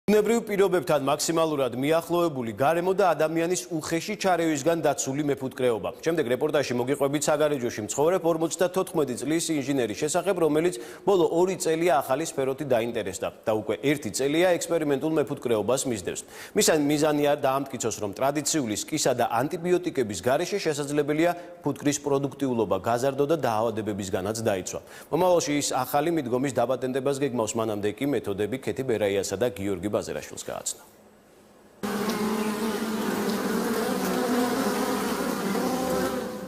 ბუნებრივ პირობებთან მაქსიმალურად მიახლოებული გარემო და ადამიანის უხეში ჩარევისგან დაცული მეფუტკრეობა. შემდეგ რეპორტაჟში მოგიყვებით საგარეჯოში მცხოვრებ 54 წლის ინჟინერის შესახებ, რომელიც ბოლო 2 წელია ახალი სფეროთი დაინტერესდა და უკვე 1 წელია ექსპერიმენტულ მეფუტკრეობას მისდევს. მის მიზანია დაამტკიცოს, რომ ტრადიციული სკისა და ანტიბიოტიკების გარეშე შესაძლებელია ფუტკრის პროდუქტიულობა გაზარდო და დაავადებებისგანაც დაიცვა. მომავალში ის ახალი მიდგომის დაპატენტებას გეგმავს, მანამდე კი მეთოდები ქეთი ბერაიასა და გიორგი ბაზერაშვილს გააცნო.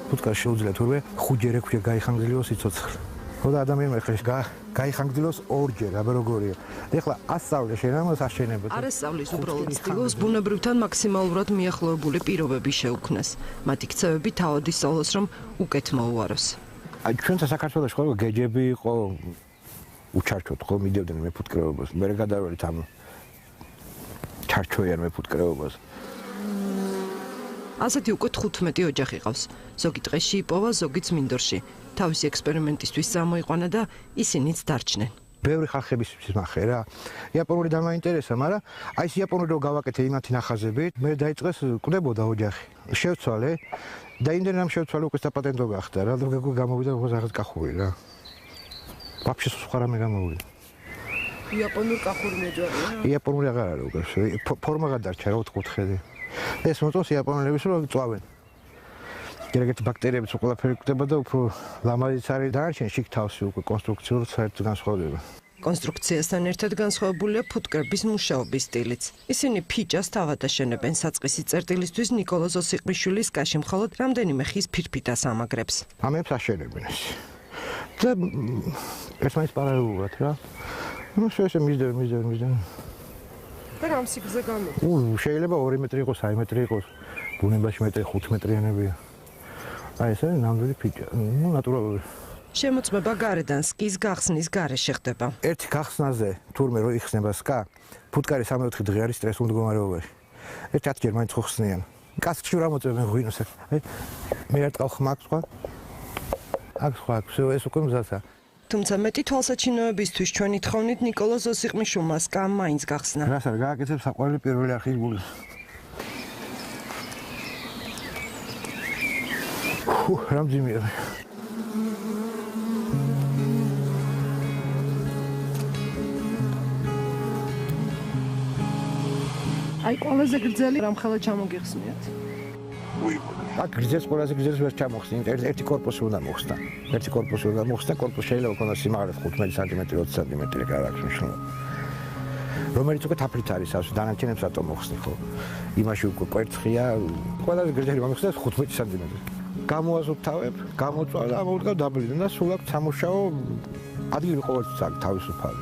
ფუტკარს შეუძლია თურმე 5-ჯერ გაიხანგრძლივოს სიცოცხლე. ხოდა ადამიანმა ხა გაიხანგრძლივოს 2-ჯერ, აბა როგორია. ეხლა ასწავლე შენ ამას აშენებოდ. არ ასწავლის, უბრალოდ ცდილობს ბუნებრივთან მაქსიმალურად მიახლოებული პირობები შეუქმნას. მათი ქცევები თავად ისწავლოს, რომ უკეთ მოუაროს. ჩვენთან საქართველოში ხო გეჯები იყო უჩარჩოდ ხო მიდევდნენ მეფუტკრეობას. მე გადავალით ამ ჩარჩოიან მეფუტკრეობას. ასეთი უკვე 15 ოჯახი ყავს. ზოგი ტყეში იპოვა, ზოგი მინდორში. თავისი ექსპერიმენტისთვის წამოიყვანა და ისინიც დარჩნენ. ბევრი ხალხების სიმახე რა. იაპონური დამაინტერესა, მაგრამ აი ეს იაპონური რო გავაკეთე იმათი ნახაზებით, მე დაიწყეს კვდებოდა ოჯახი. შევცვალე და იმდენ ამ შევცვალე უკვე დაპატენტო გახდა რა. როგორ გამოვიდა უკვე რაღაც კახური რა. ვაფშე სხვა რამე გამოვიდა. იაპონური კახური მეჯვარია? იაპონური აღარ არის უკვე. ფორმა გადარჩა რა 4 კუთხედი. ეს მოწონს იაპონელებს რომ წვავენ. გერგეთ ბაქტერიებიც ყველაფერი კვდება და უფრო ლამაზიც არის დანარჩენ შიგ თავში უკვე კონსტრუქციულ საერთოდ განსხვავდება. კონსტრუქციასთან ერთად განსხვავებულია ფუტკრების მუშაობის სტილიც. ისინი ფიჭას თავად აშენებენ საწყისი წერტილისთვის ნიკოლა ზოსიყმიშვილის კაში მხოლოდ რამდენიმე ხის ფირფიტას ამაგრებს. ამებს აშენებენ ეს. და ერთმანეთს პარალელურად რა. ну შეიძლება მისდევენ. და რამ სიგზე გამო? შეიძლება 2 მეტრი იყოს, 1 მეტრი იყოს. ბუნებაში მეტრი 5 მეტრიანებია. აი ეს არის ნამდვილი ფიჭა. ну ნატურალური. შემოწმება გარედან სკის გახსნის გარეშე ხდება. ერთი გახსნაზე თურმე რო იხსნება სკა, ფუტკარი 3-4 დღე არის სტრესულ მდგომარეობაში. ერთ 10 ჯერ მაინც ხსნიან. კასკში რა მოწმენ ღვინოს. აი მე არ ტყავ ხმაკს სხვა. აქ სხვა, ეს უკვე მზაცა. თუმცა მეტი თვალსაჩინოებისთვის ჩვენი თხოვნით ნიკოლა ზოსიყმიშვილმა სკა მაინც გახსნა. რას არ გააკეთებს საყვარელი პირველი არხის გულს. რამძიმია. აი ყველაზე გრძელი რამ ხელა ჩამოგიხსნიათ? აქ გრძელს ყველაზე გრძელს ვერ ჩამოხსნით. ერთი корпуსი უნდა მოხსნა. ერთი корпуსი უნდა მოხსნა, корпуს შეიძლება ქონდეს სიმაღლე 15 სანტიმეტრი, 20 სანტიმეტრი გარაკს მნიშვნელობა. რომელიც უკვე თაფლით არის, ასე დანარჩენებს რატომ მოხსნი ხო? იმაში უკვე კვერცხია, ყველაზე გრძელი მომხსნას 15 სანტიმეტრი. გამოაზრდავებ, გამოწვა და ამოვდგავ დაბლიდან და სულ აქ სამუშაო ადგილი ყოველთვის აქვს თავისუფალი.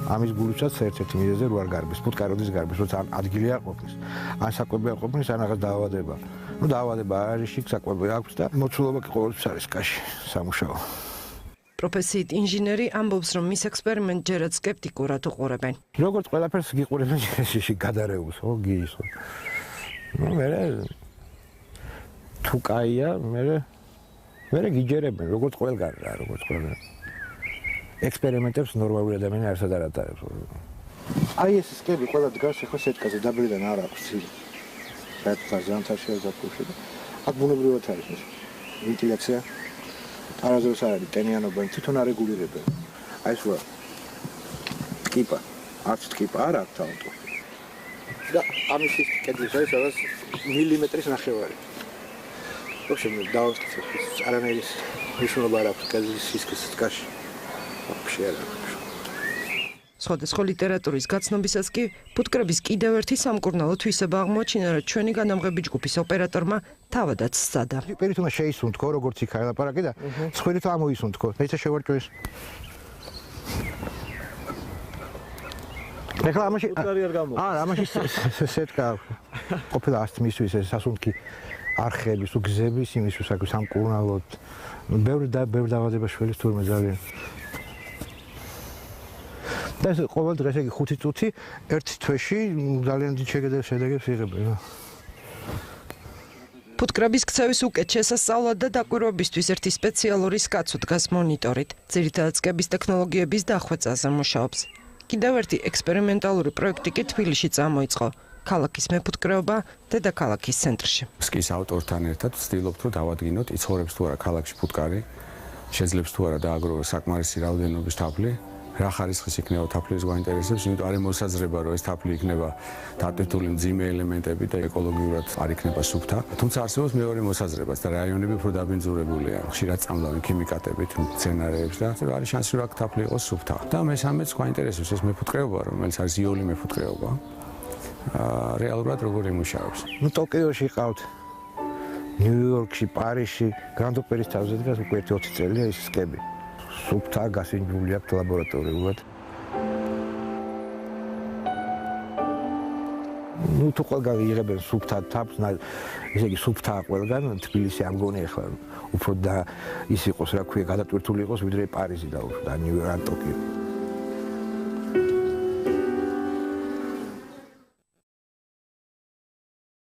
ამის გულიცაც ერთ-ერთი მიზეზი რო არ გარბის, ფუტკაროდის გარბის, როცა ადგილი არ ყოფნის. ან საკვები არ ყოფნის, ან რაღაც დაავადება. ну დაავადება არის შიგ საკვები აქვს და მოცულობა კი ყოველთვის არის კაში სამუშაო. პროფესიით ინჟინერი ამბობს, რომ მის ექსპერიმენტ ჯერაც სკეპტიკურად უყურებენ. როგორც ყველაფერს გიყურებენ შიში გადარეულს, ხო გიის ხო. ну მე თუ კაია, მე გიჯერებენ, როგორც ყველგან რა, როგორც ყველგან. ექსპერიმენტებს ნორმალური ადამიანი არსად არ ატარებს. აი ეს სკები ყველა დგას ხო სეტკაზე დაბლიდან არ აქვს ცილი. საერთოდ ზანთარშია ზაფხულში და აქ ბუნებრივად არის ეს ვენტილაცია. არასდროს არ არის ტენიანობა, თვითონ არეგულირებენ. აი სხვა ტკიპა, არც ტკიპა არ აქვს თავი. და ამის ის კედლის არის რაღაც მილიმეტრის ნახევარი. ოღონდ დავასწრებ ის არანაირი მნიშვნელობა არ აქვს კედლის სისქის დგაში. სხვადასხვა ლიტერატურის გაცნობისას კი ფუტკრების კიდევ ერთი სამკურნალო თვისება აღმოაჩინა, რომ ჩვენი განამღები ჯგუფის ოპერატორმა თავადაც სცადა. პირით უნდა შეისუნთქო, როგორც იქ ალაპარაკი და ცხვირით ამოისუნთქო. ეცა შევარჭო ეს. ეხლა ამაში ამაში სეტკა ყოფილა ასთმისთვის ეს სასუნთქი არხების, უგზების იმისთვის აქ სამკურნალოდ. ბევრი დაავადება შველის თურმე ძალიან. და ეს ყოველ დღეს იგი 5 წუთი ერთ თვეში ძალიან დიდ შედეგებს იღებენ. ფუტკრების ქცევის უკეთ შესასწავლად და დაკვირვებისთვის ერთი სპეციალური სკაც დგას მონიტორით. ძირითადად სკების ტექნოლოგიების დახვეწაზე მუშაობს. კიდევ ერთი ექსპერიმენტალური პროექტი კი თბილისში წამოიწყო. ქალაქის მეფუტკრეობა დედაქალაქის ცენტრში. სკის ავტორთან ერთად ვცდილობთ, რომ დავადგინოთ, იცხოვრებს თუ არა ქალაქში ფუტკარი, შეძლებს თუ არა დააგროვოს საკმარისი რაოდენობის თაფლი, რა ხარისხის იქნება თაფლის გვაინტერესებს, იმიტომ არ მოსაზრება, რომ ეს თაფლი იქნება დატვირთული მძიმე ელემენტები და ეკოლოგიურად არ იქნება სუფთა. თუმცა არსებობს მეორე მოსაზრებაც და რაიონები უფრო დაბინძურებულია, ხშირად წამლავენ ქიმიკატებით, მცენარეებს და არის შანსი, რომ აქ თაფლი იყოს სუფთა. და მესამეც გვაინტერესებს ეს მეფუტკრეობა, რომელიც არის იული მეფუტკრეობა. რეალურად როგორ იმუშავებს. ტოკიოში ყავთ, ნიუ-იორკში, პარიზში, გრანდ-ოპერის თავზე დგას უკვე 20 წელია ეს სკები. სუფთა გასინჯული აქვს ლაბორატორიულად. თუ ყველგან იღებენ სუფთა თაფლს, ესე იგი სუფთაა ყველგან, თბილისი არ მგონი ახლა უფრო და ის იყოს, რა ქვია, გადატვირთული იყოს ვიდრე პარიზი და ნიუ-იორკი ან ტოკიო.